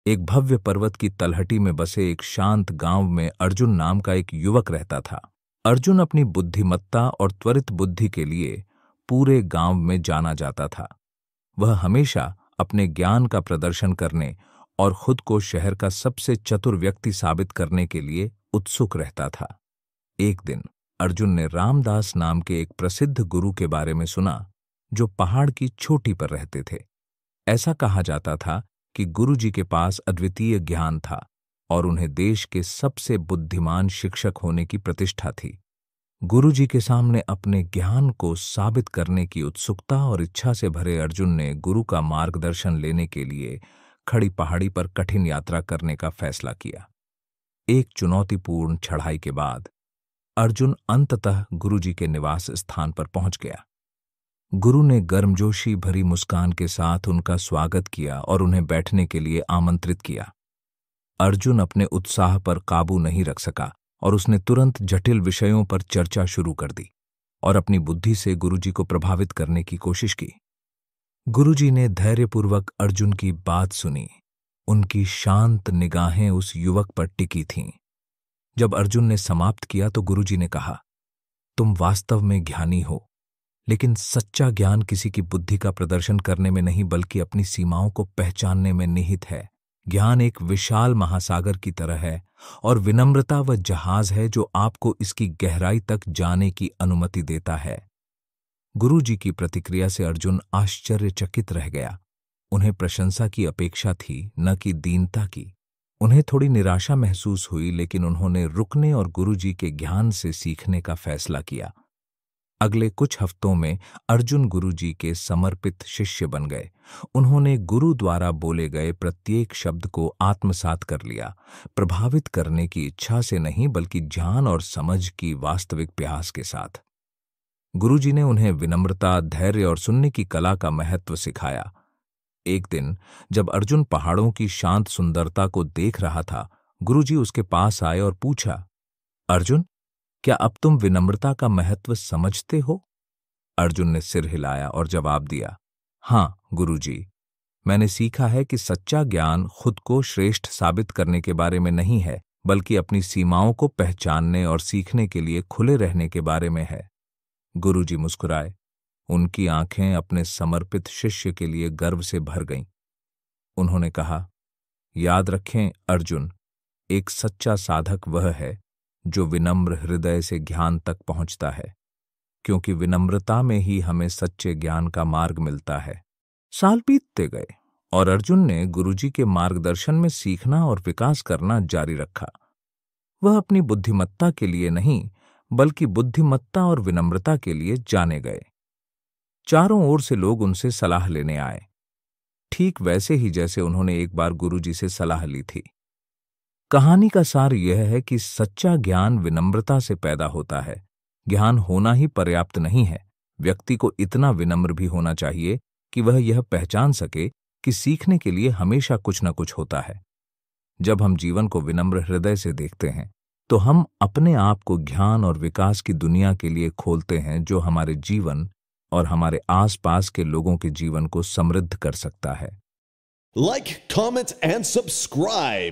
एक भव्य पर्वत की तलहटी में बसे एक शांत गांव में अर्जुन नाम का एक युवक रहता था। अर्जुन अपनी बुद्धिमत्ता और त्वरित बुद्धि के लिए पूरे गांव में जाना जाता था। वह हमेशा अपने ज्ञान का प्रदर्शन करने और खुद को शहर का सबसे चतुर व्यक्ति साबित करने के लिए उत्सुक रहता था। एक दिन अर्जुन ने रामदास नाम के एक प्रसिद्ध गुरु के बारे में सुना, जो पहाड़ की चोटी पर रहते थे। ऐसा कहा जाता था कि गुरु जी के पास अद्वितीय ज्ञान था और उन्हें देश के सबसे बुद्धिमान शिक्षक होने की प्रतिष्ठा थी। गुरु जी के सामने अपने ज्ञान को साबित करने की उत्सुकता और इच्छा से भरे अर्जुन ने गुरु का मार्गदर्शन लेने के लिए खड़ी पहाड़ी पर कठिन यात्रा करने का फैसला किया। एक चुनौतीपूर्ण चढ़ाई के बाद अर्जुन अंततः गुरु जी के निवास स्थान पर पहुंच गया। गुरु ने गर्मजोशी भरी मुस्कान के साथ उनका स्वागत किया और उन्हें बैठने के लिए आमंत्रित किया। अर्जुन अपने उत्साह पर काबू नहीं रख सका और उसने तुरंत जटिल विषयों पर चर्चा शुरू कर दी और अपनी बुद्धि से गुरुजी को प्रभावित करने की कोशिश की। गुरुजी ने धैर्यपूर्वक अर्जुन की बात सुनी। उनकी शांत निगाहें उस युवक पर टिकी थीं। जब अर्जुन ने समाप्त किया तो गुरुजी ने कहा, तुम वास्तव में ज्ञानी हो, लेकिन सच्चा ज्ञान किसी की बुद्धि का प्रदर्शन करने में नहीं बल्कि अपनी सीमाओं को पहचानने में निहित है। ज्ञान एक विशाल महासागर की तरह है और विनम्रता वह जहाज है जो आपको इसकी गहराई तक जाने की अनुमति देता है। गुरु जी की प्रतिक्रिया से अर्जुन आश्चर्यचकित रह गया। उन्हें प्रशंसा की अपेक्षा थी, न कि दीनता की। उन्हें थोड़ी निराशा महसूस हुई, लेकिन उन्होंने रुकने और गुरु जी के ज्ञान से सीखने का फैसला किया। अगले कुछ हफ्तों में अर्जुन गुरु जी के समर्पित शिष्य बन गए। उन्होंने गुरु द्वारा बोले गए प्रत्येक शब्द को आत्मसात कर लिया, प्रभावित करने की इच्छा से नहीं बल्कि ज्ञान और समझ की वास्तविक प्यास के साथ। गुरु जी ने उन्हें विनम्रता, धैर्य और सुनने की कला का महत्व सिखाया। एक दिन जब अर्जुन पहाड़ों की शांत सुंदरता को देख रहा था, गुरु जी उसके पास आए और पूछा, अर्जुन, क्या अब तुम विनम्रता का महत्व समझते हो? अर्जुन ने सिर हिलाया और जवाब दिया, हाँ गुरुजी, मैंने सीखा है कि सच्चा ज्ञान खुद को श्रेष्ठ साबित करने के बारे में नहीं है, बल्कि अपनी सीमाओं को पहचानने और सीखने के लिए खुले रहने के बारे में है। गुरुजी मुस्कुराए। उनकी आंखें अपने समर्पित शिष्य के लिए गर्व से भर गईं। उन्होंने कहा, याद रखें अर्जुन, एक सच्चा साधक वह है जो विनम्र हृदय से ज्ञान तक पहुंचता है, क्योंकि विनम्रता में ही हमें सच्चे ज्ञान का मार्ग मिलता है। साल बीतते गए और अर्जुन ने गुरुजी के मार्गदर्शन में सीखना और विकास करना जारी रखा। वह अपनी बुद्धिमत्ता के लिए नहीं बल्कि बुद्धिमत्ता और विनम्रता के लिए जाने गए। चारों ओर से लोग उनसे सलाह लेने आए, ठीक वैसे ही जैसे उन्होंने एक बार गुरुजी से सलाह ली थी। कहानी का सार यह है कि सच्चा ज्ञान विनम्रता से पैदा होता है। ज्ञान होना ही पर्याप्त नहीं है, व्यक्ति को इतना विनम्र भी होना चाहिए कि वह यह पहचान सके कि सीखने के लिए हमेशा कुछ न कुछ होता है। जब हम जीवन को विनम्र हृदय से देखते हैं तो हम अपने आप को ज्ञान और विकास की दुनिया के लिए खोलते हैं, जो हमारे जीवन और हमारे आसपास के लोगों के जीवन को समृद्ध कर सकता है। Like, comment, and subscribe.